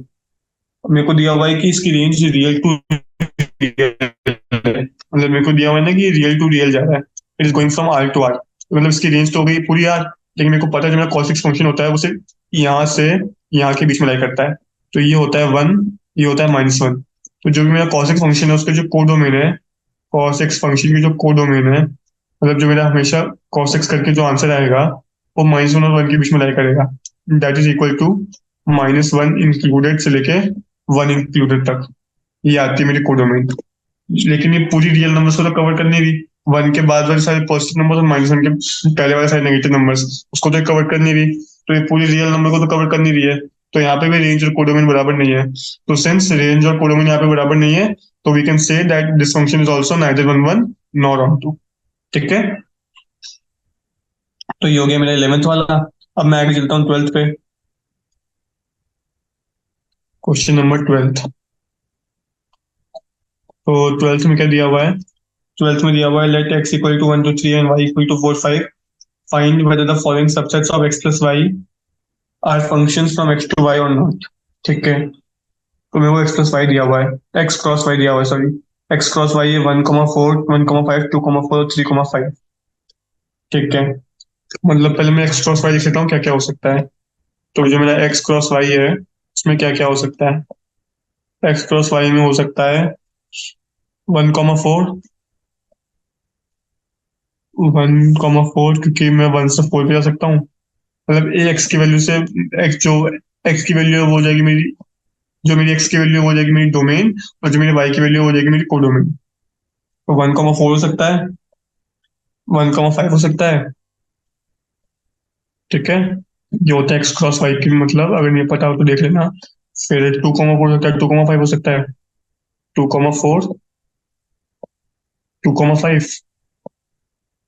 अब मेरे को दिया हुआ है कि इसकी रेंज रियल टू रियल है। मतलब मेरे को दिया हुआ है ना कि रियल टू रियल जा रहा है, it is going from R to R. मतलब इसकी रेंज तो हो गई पूरी आर, लेकिन मेरे को पता है जो मेरा कॉस एक्स फंक्शन होता है वो सिर्फ यहाँ से यहाँ के बीच में लाई करता है। तो ये होता है वन, ये होता है माइनस वन। तो जो भी मेरा कॉस एक्स फंक्शन है, उसका जो कोडोमेन है, कॉस एक्स फंक्शन की जो कोडोमेन है, मतलब जो मेरा हमेशा कॉस एक्स करके जो आंसर आएगा, वो माइनस वन और वन के बीच में लाई करेगा। That is equal to minus one included से लेके वन इंक्लूडेड तक। ये आती है मेरी कोडोमेन। लेकिन ये पूरी रियल नंबर्स को तो कवर कर नहीं रही। वन के बाद वाले सारे पॉजिटिव नंबर्स और माइनस वन के पहले वाले सारे नेगेटिव नंबर्स, उसको तो कवर कर नहीं रही। तो ये पूरी रियल नंबर को तो कवर कर नहीं रही है। तो यहाँ पे भी रेंज और कोडोमेन बराबर नहीं है। तो सिंस रेंज और कोडोमेन यहाँ पे बराबर नहीं है, तो we can say that this function is also neither one one nor onto. ठीक है, तो ये हो गया मेरा 11th वाला। अब मैं आगे चलता हूँ 12th पे। Question number 12। तो 12th में क्या दिया हुआ है? 12th में दिया हुआ है let X equal to one two three and Y equal to four five. Find whether the following subsets of X plus Y are functions from X to Y और नॉट। ठीक है, तो मेरे को एक्स प्लस वाई दिया हुआ है, x cross Y दिया हुआ है, सॉरी। एक्स क्रॉस वाई है 1,4 1,5 2,4 3,5। ठीक है, मतलब पहले मैं एक्स क्रॉस वाई लिख लेता हूँ क्या क्या हो सकता है। तो जो मेरा एक्स क्रॉस वाई है, उसमें क्या क्या हो सकता है? एक्स क्रॉस वाई में हो सकता है 1,4, 1,4, क्योंकि मैं वन से फोर पे जा सकता हूँ। मतलब ए एक्स की वैल्यू से एक्स जो एक्स की वैल्यू है वो हो जाएगी मेरी, जो मेरी एक्स की वैल्यू हो जाएगी मेरी डोमेन, और जो मेरी वाई की वैल्यू हो जाएगी मेरी कोडोमेन। तो 1,4 हो सकता है, 1,5 हो सकता है। ठीक है, ये होता है एक्स क्रॉस वाई की, मतलब अगर नहीं पता हो तो देख लेना। फिर 2,4 होता है, 2,5 हो सकता है। 2,4, 2,5,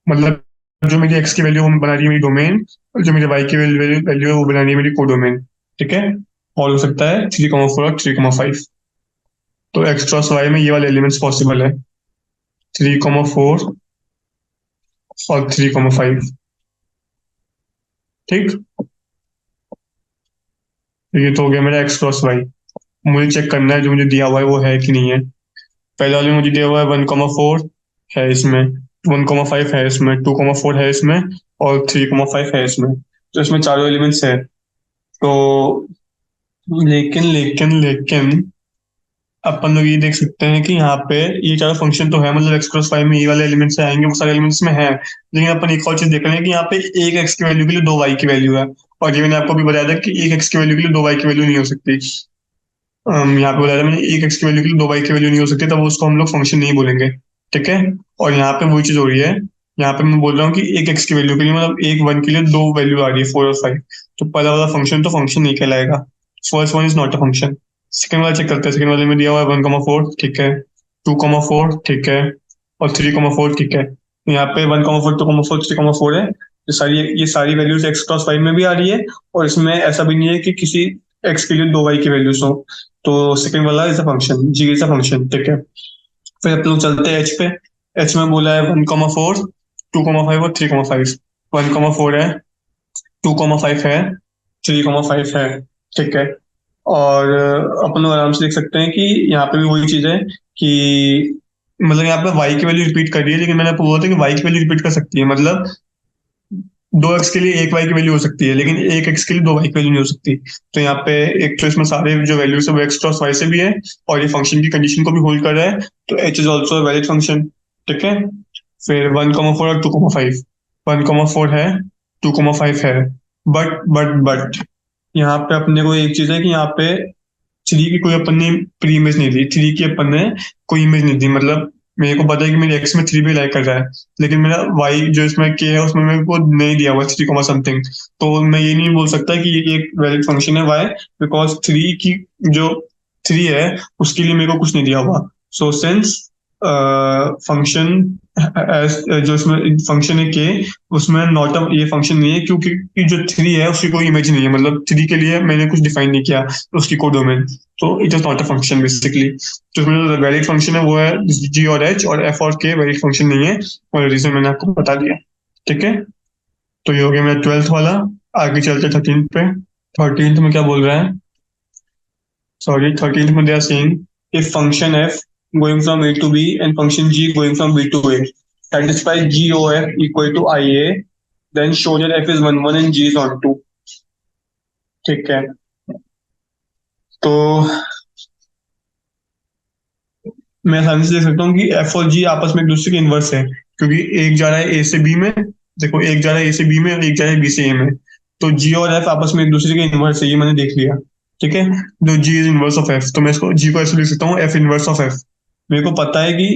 मतलब जो मेरी एक्स की वैल्यू वो बना रही है मेरी डोमेन, और जो मेरी वाई की वैल्यू है वो बना रही है मेरी कोडोमेन। ठीक है। और हो सकता है 3,4 और 3,5। तो एक्स क्रॉस वाई में ये वाले एलिमेंट्स पॉसिबल है, 3,4 और 3,5। ठीक। तो ये तो हो गया मेरा एक्स क्रॉस वाई। मुझे चेक करना है जो मुझे दिया हुआ है वो है कि नहीं है। पहले वाले में मुझे दिया हुआ है 1,4 है इसमें, 1,5 है इसमें, 2,4 है इसमें, और 3,5 है इसमें। तो इसमें चारों एलिमेंट्स है। तो लेकिन लेकिन लेकिन अपन लोग ये देख सकते हैं कि यहाँ पे ये चारों फंक्शन तो है, मतलब एक्स क्रॉस फाइव में ये वाले एलिमेंट्स आएंगे, वो सारे एलिमेंट्स में है। लेकिन अपन एक और चीज देख रहे हैं कि यहाँ पे एक एक्स की वैल्यू के लिए दो वाई की वैल्यू है। और ये मैंने आपको भी बताया था कि एक एक्स की वैल्यू के लिए दो वाई की वैल्यू नहीं हो सकती। यहाँ पे बताया था मैंने, एक एक्स की वैल्यू के लिए दो वाई की वैल्यू नहीं हो सकती, तब उसको हम लोग फंक्शन नहीं बोलेंगे। ठीक है। और यहाँ पे वही चीज हो रही है। यहाँ पे मैं बोल रहा हूँ कि एक एक्स की वैल्यू के लिए, मतलब एक वन के लिए दो वैल्यू आ रही है, 4 और 5। तो पहला वाला फंक्शन तो फंक्शन नहीं कहलाएगा। First one is not a function. Second वाला चेक करते हैं। सेकंड वाले में दिया हुआ है 1,4, ठीक है। 2,4, ठीक है। और 3,4, ठीक है। तो यहाँ पे 1,4, 2,4, 3,4 है। ये सारी वैल्यूज एक्स क्रॉस फाइव में भी आ रही है। और इसमें ऐसा भी नहीं है कि किसी एक्स के लिए दो वाई की वैल्यूज हो। तो सेकंड वाला is a function, G is a function. ठीक है। फिर अपन लोग चलते हैं एच पे। एच में बोला है 1,4, 2,5 और 3,5। 1,4 है, 2,5 है, 3,5 है। ठीक है। और अपन लोग आराम से देख सकते हैं कि यहाँ पे भी वही चीज है कि मतलब यहाँ पे y की वैल्यू रिपीट कर रही है, लेकिन मैंने आपको बोला था कि y की वैल्यू रिपीट कर सकती है, मतलब दो एक्स के लिए एक वाई की वैल्यू हो सकती है, लेकिन एक एक्स के लिए दो वाई की वैल्यू नहीं हो सकती। तो यहाँ पे एक तो इसमें सारे जो वैल्यूज है वो एक्स क्रॉस वाई से भी है, और ये फंक्शन की कंडीशन को भी होल्ड कर रहा है। तो H is also valid function. ठीक है। फिर 1,4 और 2,5। 1,4 है, 2,5 है। बट यहाँ पे अपने को एक चीज है कि यहाँ पे थ्री की कोई अपन ने प्री इमेज नहीं दी, थ्री की अपन ने कोई इमेज नहीं दी। मतलब मेरे को पता है कि मेरे एक्स में थ्री भी लाइक कर रहा है, लेकिन मेरा वाई जो इसमें के है उसमें मेरे को नहीं दिया हुआ 3, समथिंग। तो मैं ये नहीं बोल सकता कि ये एक वैलिड फंक्शन है वाई, बिकॉज थ्री की जो थ्री है उसके लिए मेरे को कुछ नहीं दिया हुआ। सो सिंस फंक्शन जो इसमें फंक्शन है के, उसमें नॉट ये फंक्शन नहीं है, क्योंकि जो थ्री है उसकी कोई इमेज नहीं है, मतलब थ्री के लिए मैंने कुछ डिफाइन नहीं किया उसकी कोडोमेन। तो it is not a function basically. तो इसमें जो वैलिड फंक्शन है वो है जी और एच, और एफ और के वैलिड फंक्शन नहीं है। और रीजन मैंने आपको बता दिया। ठीक है। तो ये हो गया मेरा 12th वाला। आगे चलते 13th पे। 13th में क्या बोल रहा है? सॉरी, 13th में they are saying if function f going from a to b and function g going from b to a satisfy g o f equal to I a, then show that f is 1 1 and g is on 2। ठीक है। तो मैं आसानी से देख सकता हूँ कि एफ और जी आपस में एक दूसरे के इन्वर्स है, क्योंकि एक जा रहा है ए से बी में। देखो, एक जा रहा है ए से बी में और एक जा रहा है बी से ए में। तो जी और एफ आपस में एक दूसरे के इन्वर्स है, ये मैंने देख लिया। ठीक है। जो जी इज इनवर्स ऑफ एफ, तो मैं इसको जी को ऐसे लिख सकता हूँ, एफ इनवर्स ऑफ एफ। मेरे को पता है कि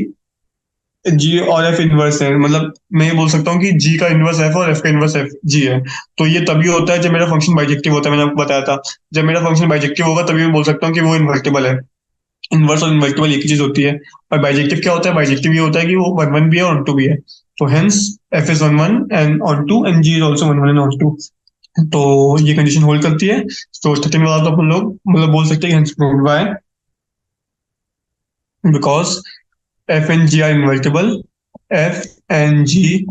जी और एफ इनवर्स है, मतलब मैं ये बोल सकता हूँ कि जी का इनवर्स एफ और एफ का इनवर्स एफ जी है। तो ये तभी होता है जब मेरा फंक्शन बाइजेक्टिव होता है, मैंने आपको बताया था। जब मेरा फंक्शन बाइजेक्टिव होगा तभी मैं बोल सकता हूँ कि वो इन्वर्टिबल है। इनवर्स और इन्वर्टिबल एक ही चीज होती है। और बाइजेक्टिव क्या होता है? बाइजेक्टिव ये होता है कि वो वन वन भी है और ऑन टू भी है। तो hence F is one one and onto, and G is also one one and onto. तो ये कंडीशन होल्ड करती है। तो 13 वाला तो अपन लोग मतलब बोल सकते हैं hence proved by, because F and ji are invertible. F and ji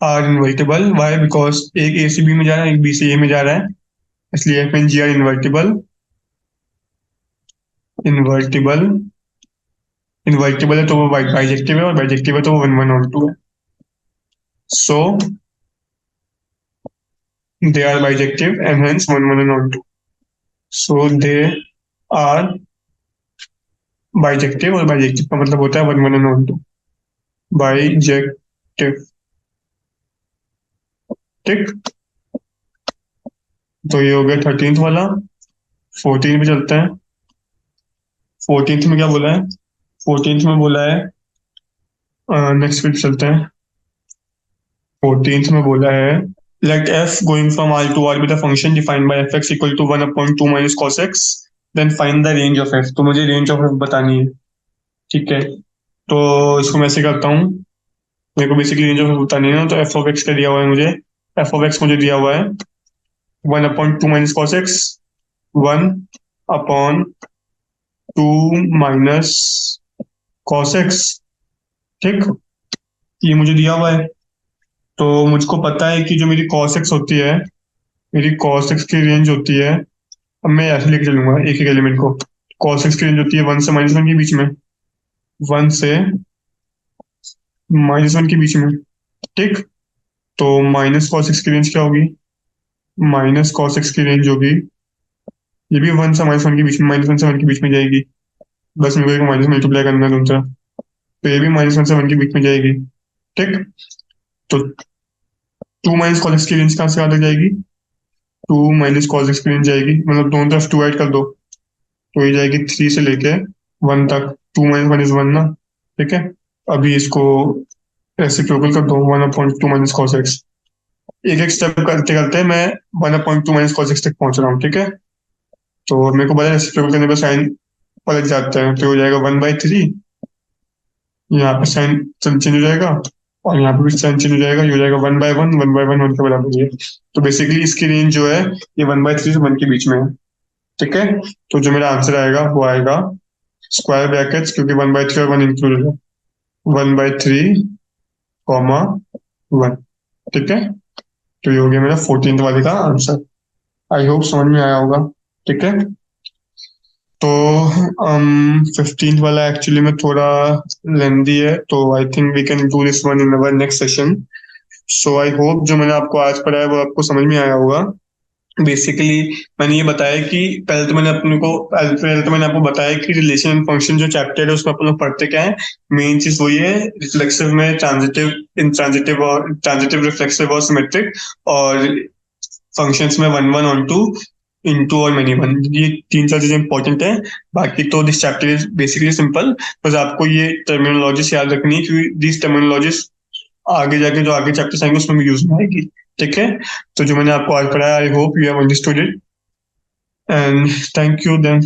are invertible, why? Because एक ए से बी में जा रहा है, एक बी से ए में जा रहा है, इसलिए F and ji are invertible. Invertible, invertible है तो वो बाइजेक्टिव है, और बाइजेक्टिव है तो वो वन वन ऑन टू है। सो they are bijective and hence one one and on two. So they are bijective, और bijective का मतलब होता है one one and onto. Bijective. ठीक। तो ये हो गया 13th वाला। 14 पे चलते हैं। 14th में क्या बोला है? 14th में बोला है, नेक्स्ट पे चलते हैं। 14th में बोला है Let f going from R to R be the function defined by fx equal to 1/2 minus cos x. Then find the range of f. तो मुझे रेंज ऑफ f बतानी है, ठीक है। तो इसको मैं ऐसे करता हूँ, मेरे को बेसिकली रेंज ऑफ f बतानी है ना, तो एफ ऑफ एक्स का दिया हुआ है मुझे, एफ ऑफ एक्स मुझे दिया हुआ है 1/2 minus cos x, 1/2 minus cos X, ठीक, ये मुझे दिया हुआ है। तो मुझको पता है कि जो मेरी कॉस एक्स होती है, मेरी कॉस एक्स की रेंज होती है, अब मैं ऐसे लेके चलूंगा एक एक एलिमेंट को, कॉस एक्स की रेंज होती है 1 से -1 के बीच में, 1 से -1 के बीच में, ठीक। तो माइनस कॉस एक्स की रेंज क्या होगी, माइनस कॉस एक्स की रेंज होगी, ये भी 1 से -1 के बीच में, -1 से 1 के बीच में जाएगी, बस मेरे को एक माइनस मल्टीप्लाई करना है दोनों तरफ, तो ये भी -1 से 1 के बीच में जाएगी, ठीक। तो 2 माइनस कॉस एक्स की रेंज कहाँ से कहाँ तक जाएगी, 2 माइनस कॉस एक्स की रेंज जाएगी, मतलब दोनों तरफ 2 ऐड कर दो, तो ये जाएगी 3 से लेके 1 तक, 2 माइनस 1 इज 1 ना, ठीक है। अभी इसको रेसिप्रोकल कर दो, 1/2 माइनस कॉस एक्स, एक एक स्टेप करते करते मैं 1/2 माइनस कॉस एक्स तक पहुंच रहा हूँ, ठीक है। तो मेरे को पता है रेसिप्रोकल करने पर साइन पलट जाता है, तो हो जाएगा 1/3, यहाँ पे साइन चेंज हो जाएगा, और यहाँ पे भी साइन चेंज हो जाएगा, ये हो जाएगा 1/1, 1/1 1 के बराबर है। तो बेसिकली इसकी रेंज जो है ये 1/3 से 1 के बीच में है, ठीक है। तो जो मेरा आंसर आएगा वो आएगा स्क्वायर ब्रैकेट्स, क्योंकि 1/3 और 1 इंक्लूडेड है, 1/3 कॉमा 1, ठीक है। तो ये हो गया मेरा 14th वाले का आंसर। आई होप समझ में आया होगा, ठीक है। तो 15th वाला एक्चुअली में थोड़ा लेंदी है, तो I think we can do this one in our next session. So I hope जो मैंने आपको आज पढ़ाया वो आपको समझ में आया होगा। बेसिकली मैंने ये बताया कि पहले तो मैंने आपको बताया कि रिलेशन एंड फंक्शन जो चैप्टर है उसमें अपन लोग पढ़ते क्या है, मेन चीज वही है, रिफ्लेक्सिव में ट्रांजिटिव, ट्रांजिटिव रिफ्लेक्सिव और सिमेट्रिक, और फंक्शंस में 1 1 ऑन टू, इनटू और मेनी वन, ये 3 4 चीजें इंपॉर्टेंट है। बाकी तो this chapter is basically simple, बस आपको ये टर्मिनोलॉजीज याद रखनी है, क्योंकि दिस टर्मिनोलॉजीज आगे जाके जो आगे चैप्टर्स आएंगे उसमें भी यूज में आएगी, ठीक है। तो जो मैंने आपको आज पढ़ाया, I hope you have understood it, and thank you then.